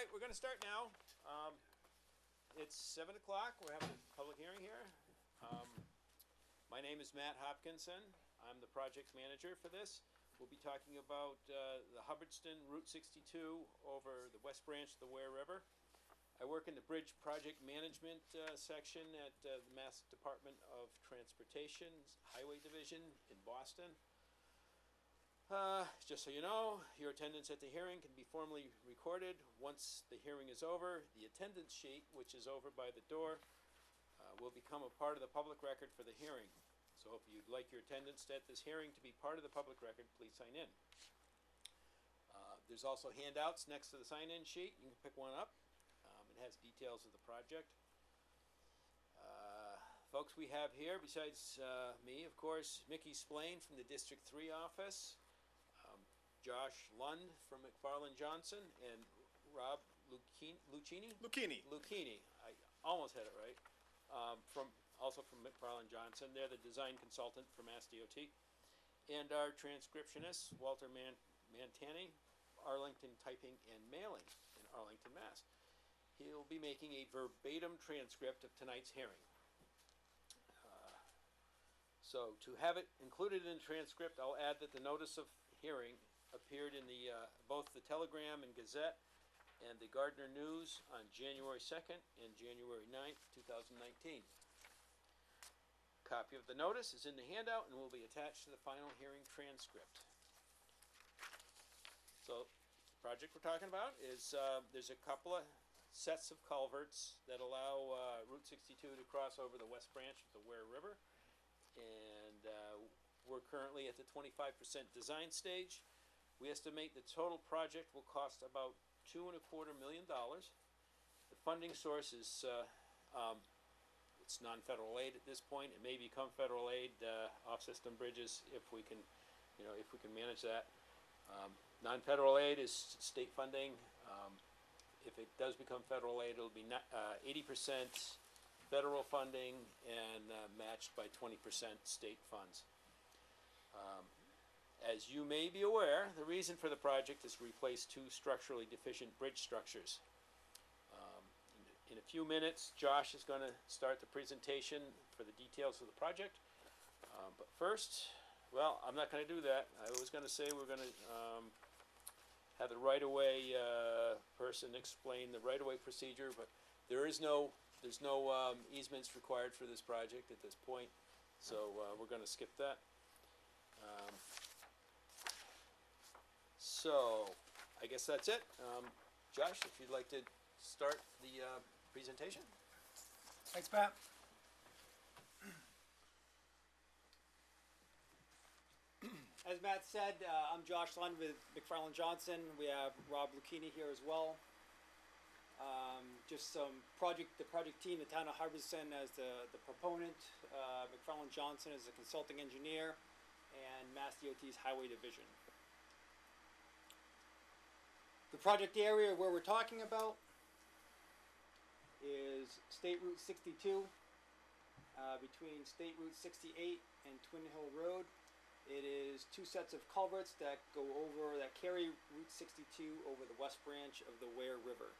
right, we're going to start now. It's 7 o'clock. We're having a public hearing here. My name is Matt Hopkinson. I'm the project manager for this. We'll be talking about the Hubbardston Route 62 over the West Branch of the Ware River. I work in the Bridge Project Management section at the Mass Department of Transportation's Highway Division in Boston. Just so you know, your attendance at the hearing can be formally recorded. Once the hearing is over, the attendance sheet, which is over by the door, will become a part of the public record for the hearing. So if you'd like your attendance at this hearing to be part of the public record, please sign in. There's also handouts next to the sign-in sheet. You can pick one up. It has details of the project. Folks we have here, besides me, of course, Mickey Splain from the District 3 office, Josh Lund from McFarland Johnson, and Rob Lucchini. I almost had it right. Also from McFarland Johnson. They're the design consultant for MassDOT. And our transcriptionist, Walter Mantani, Arlington Typing and Mailing in Arlington, Mass. He'll be making a verbatim transcript of tonight's hearing. So to have it included in the transcript, I'll add that the notice of hearing appeared in the both the Telegram and Gazette and the Gardner News on January 2nd and January 9th, 2019. A copy of the notice is in the handout and will be attached to the final hearing transcript. So the project we're talking about is there's a couple of sets of culverts that allow Route 62 to cross over the West Branch of the Ware River. And we're currently at the 25% design stage. We estimate the total project will cost about $2.25 million. The funding source is it's non-federal aid at this point. It may become federal aid off-system bridges if we can, if we can manage that. Non-federal aid is state funding. If it does become federal aid, it'll be 80% federal funding and matched by 20% state funds. As you may be aware, the reason for the project is to replace two structurally deficient bridge structures. In a few minutes, Josh is going to start the presentation for the details of the project. But first, well, I'm not going to do that. I was going to say we're going to have the right-of-way person explain the right-of-way procedure, but there's no easements required for this project at this point, so we're going to skip that. So I guess that's it. Josh, if you'd like to start the presentation. Thanks, Pat. As Matt said, I'm Josh Lund with McFarland Johnson. We have Rob Lucchini here as well. Just the project team, the town of Hubbardston as the proponent, McFarland Johnson as the consulting engineer, and MassDOT's Highway Division. The project area where we're talking about is State Route 62, between State Route 68 and Twin Hill Road. It is two sets of culverts that carry Route 62 over the West Branch of the Ware River.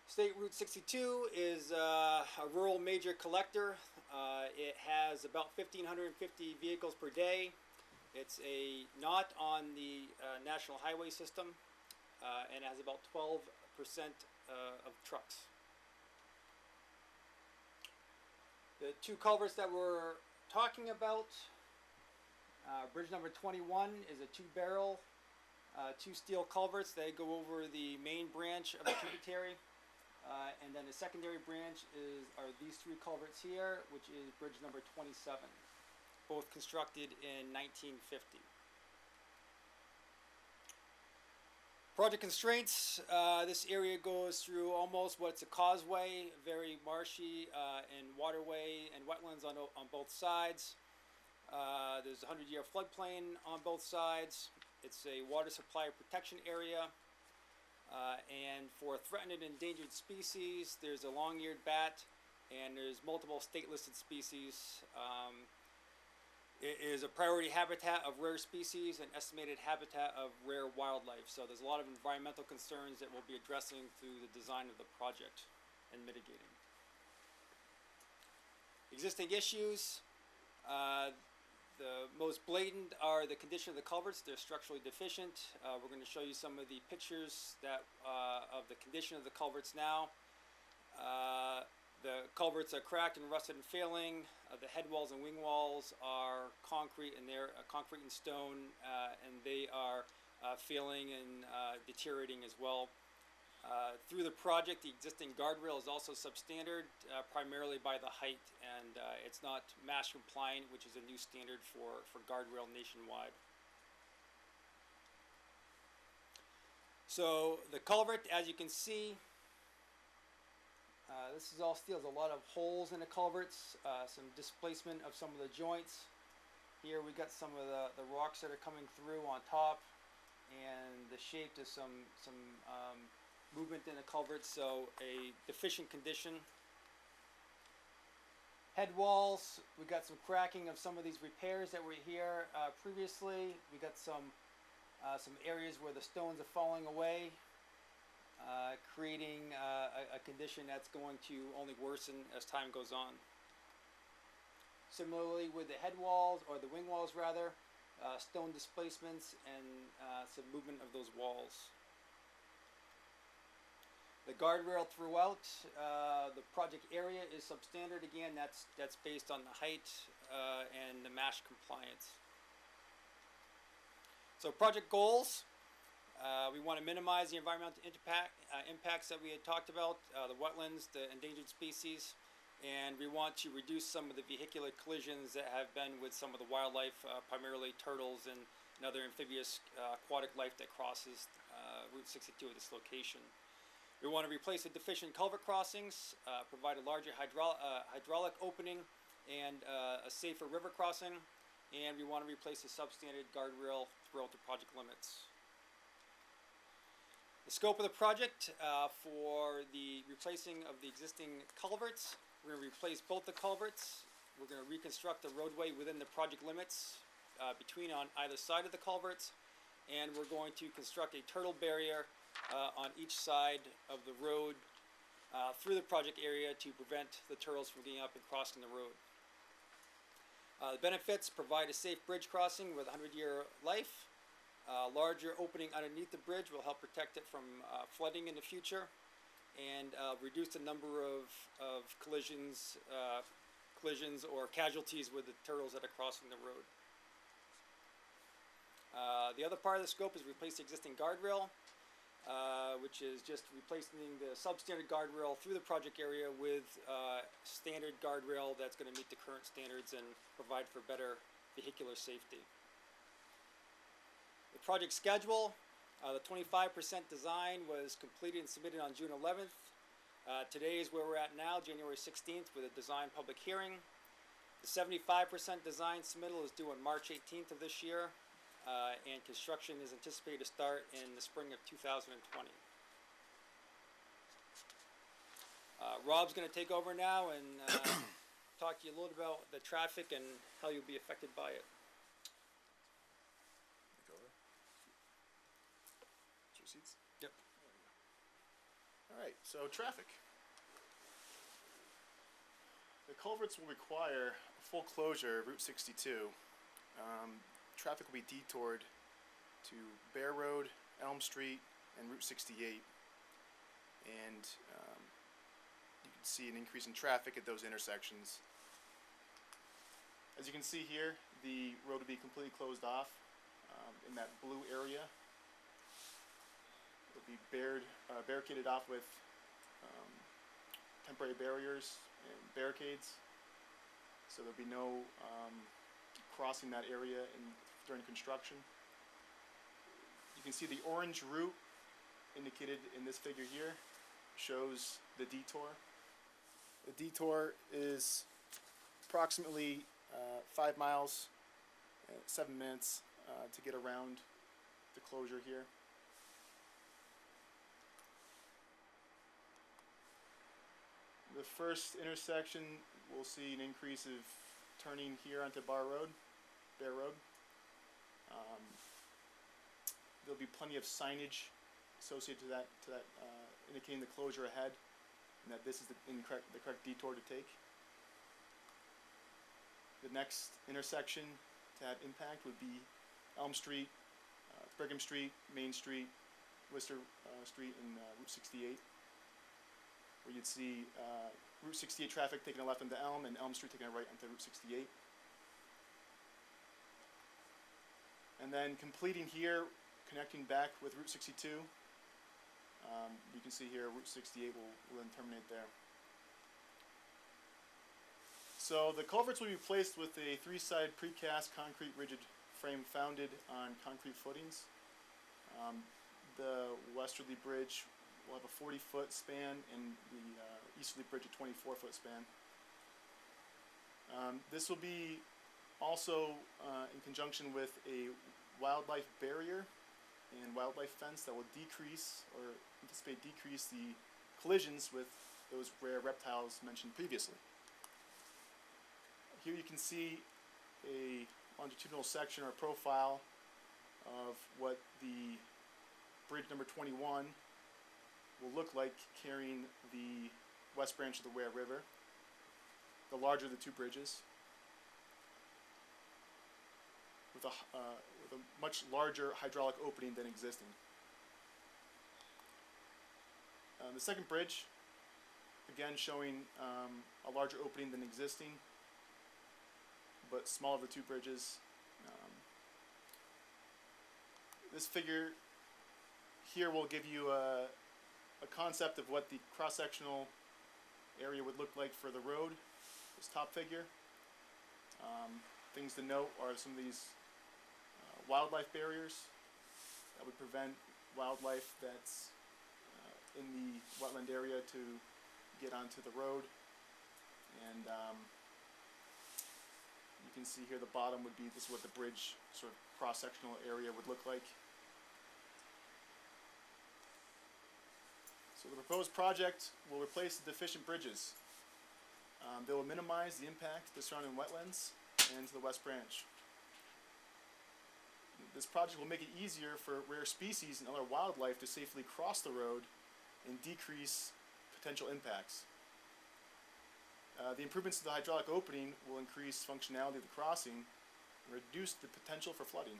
State Route 62 is a rural major collector. It has about 1,550 vehicles per day. It's not on the national highway system, and has about 12% of trucks. The two culverts that we're talking about, bridge number 21 is a two-barrel, two steel culverts. They go over the main branch of the tributary. And then the secondary branch are these three culverts here, which is bridge number 27, both constructed in 1950. Project constraints, this area goes through almost what's a causeway, very marshy and waterway and wetlands on both sides. There's a 100-year floodplain on both sides. It's a water supply protection area. And for threatened and endangered species, there's a long-eared bat, and there's multiple state-listed species. It is a priority habitat of rare species and estimated habitat of rare wildlife. So there's a lot of environmental concerns that we'll be addressing through the design of the project and mitigating. Existing issues. The most blatant are the condition of the culverts. They're structurally deficient. We're going to show you some of the pictures that of the condition of the culverts now. The culverts are cracked and rusted and failing. The head walls and wing walls are concrete, and they're concrete and stone, and they are failing and deteriorating as well. Through the project, the existing guardrail is also substandard, primarily by the height, and it's not MASH compliant, which is a new standard for guardrail nationwide. So the culvert, as you can see, this is all steel. There's a lot of holes in the culverts, some displacement of some of the joints. Here we got some of the rocks that are coming through on top, and the shape to some movement in the culvert, so a deficient condition. Head walls, we got some cracking of some of these repairs that were here previously. We got some areas where the stones are falling away, creating a condition that's going to only worsen as time goes on. Similarly with the head walls, or the wing walls rather, stone displacements and some movement of those walls. The guardrail throughout the project area is substandard. Again, that's based on the height and the MASH compliance. So project goals. We want to minimize the environmental impacts that we had talked about, the wetlands, the endangered species, and we want to reduce some of the vehicular collisions that have been with some of the wildlife, primarily turtles and other amphibious aquatic life that crosses Route 62 at this location. We want to replace the deficient culvert crossings, provide a larger hydraulic opening and a safer river crossing, and we want to replace the substandard guardrail throughout the project limits. The scope of the project for the replacing of the existing culverts, we're going to replace both the culverts. We're going to reconstruct the roadway within the project limits between on either side of the culverts, and we're going to construct a turtle barrier on each side of the road through the project area to prevent the turtles from getting up and crossing the road. The benefits: provide a safe bridge crossing with a 100-year life. Larger opening underneath the bridge will help protect it from flooding in the future, and reduce the number of collisions or casualties with the turtles that are crossing the road. The other part of the scope is replace the existing guardrail, which is just replacing the substandard guardrail through the project area with standard guardrail that's going to meet the current standards and provide for better vehicular safety. The project schedule, the 25% design was completed and submitted on June 11th. Today is where we're at now, January 16th, with a design public hearing. The 75% design submittal is due on March 18th of this year. And construction is anticipated to start in the spring of 2020. Rob's going to take over now and talk to you a little about the traffic and how you'll be affected by it. Take over. Two seats? Yep. Alright, so traffic. The culverts will require a full closure of Route 62. Traffic will be detoured to Bear Road, Elm Street, and Route 68. And you can see an increase in traffic at those intersections. As you can see here, the road will be completely closed off in that blue area. It will be barricaded off with temporary barriers and barricades. So there will be no crossing that area during construction. You can see the orange route indicated in this figure here shows the detour. The detour is approximately 5 miles, 7 minutes to get around the closure here. The first intersection, we'll see an increase of turning here onto Bar Road. Bear Road. There'll be plenty of signage associated to that indicating the closure ahead, and that this is the correct detour to take. The next intersection to have impact would be Elm Street, Brigham Street, Main Street, Worcester Street, and Route 68, where you'd see Route 68 traffic taking a left onto Elm, and Elm Street taking a right onto Route 68. And then completing here, connecting back with Route 62, you can see here Route 68 will then terminate there. So the culverts will be placed with a three-side precast concrete rigid frame founded on concrete footings. The westerly bridge will have a 40-foot span, and the easterly bridge a 24-foot span. This will be also in conjunction with a wildlife barrier and wildlife fence that will decrease the collisions with those rare reptiles mentioned previously. Here you can see a longitudinal section or profile of what the bridge number 21 will look like carrying the west branch of the Ware River, the larger of the two bridges, with a much larger hydraulic opening than existing. The second bridge, again showing a larger opening than existing, but smaller of the two bridges. This figure here will give you a concept of what the cross-sectional area would look like for the road, this top figure. Things to note are some of these wildlife barriers that would prevent wildlife that's in the wetland area to get onto the road. And you can see here the bottom would be, this is what the bridge sort of cross-sectional area would look like. So the proposed project will replace the deficient bridges. They will minimize the impact to the surrounding wetlands and to the West Branch. This project will make it easier for rare species and other wildlife to safely cross the road and decrease potential impacts. The improvements to the hydraulic opening will increase functionality of the crossing and reduce the potential for flooding.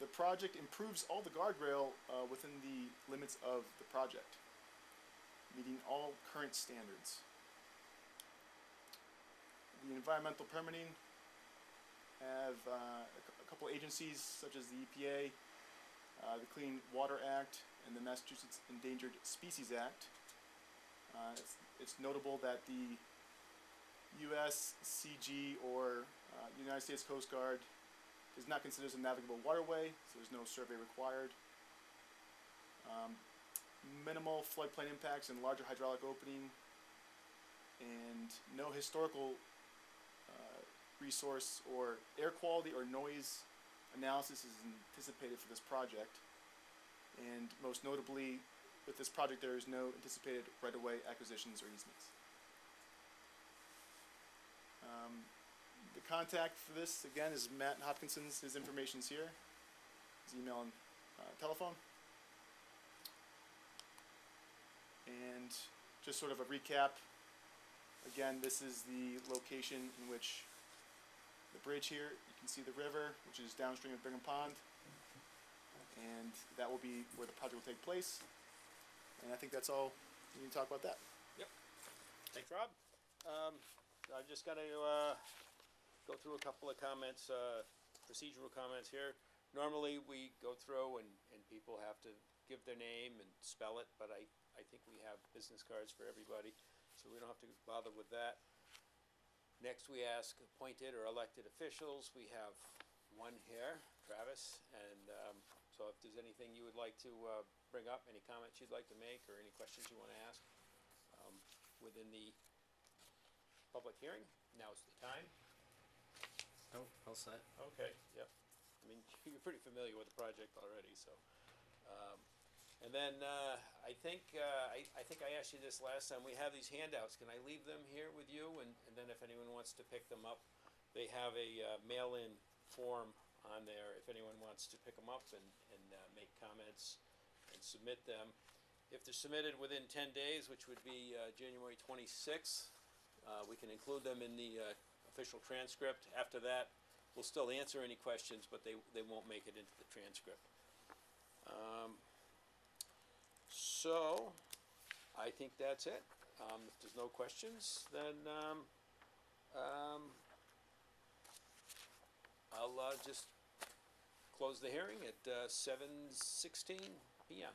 The project improves all the guardrail within the limits of the project, meeting all current standards. The environmental permitting have a couple agencies such as the EPA, the Clean Water Act, and the Massachusetts Endangered Species Act. It's notable that the USCG or United States Coast Guard is not considered a navigable waterway, so there's no survey required. Minimal floodplain impacts and larger hydraulic opening, and no historical resource or air quality or noise analysis is anticipated for this project. And most notably, with this project, there is no anticipated right-of-way acquisitions or easements. The contact for this, again, is Matt Hopkinson's. His information's here, his email and telephone. And just sort of a recap, again, this is the location in which the bridge here, you can see the river, which is downstream of Brigham Pond, and that will be where the project will take place. And I think that's all we need to talk about that. Yep. Thanks, Rob. I've just got to go through a couple of comments, procedural comments here. Normally we go through and people have to give their name and spell it, but I think we have business cards for everybody, so we don't have to bother with that. Next we ask appointed or elected officials. We have one here, Travis, and so if there's anything you would like to bring up, any comments you'd like to make, or any questions you want to ask within the public hearing, now's the time. Oh, all set. Okay, yep. I mean, you're pretty familiar with the project already, so. And then I think I asked you this last time. We have these handouts. Can I leave them here with you? And then if anyone wants to pick them up they have a mail-in form on there if anyone wants to pick them up and make comments and submit them. If they're submitted within 10 days, which would be January 26th, we can include them in the official transcript. After that, we'll still answer any questions, but they won't make it into the transcript. So, I think that's it. If there's no questions, then I'll just close the hearing at 7:16 p.m.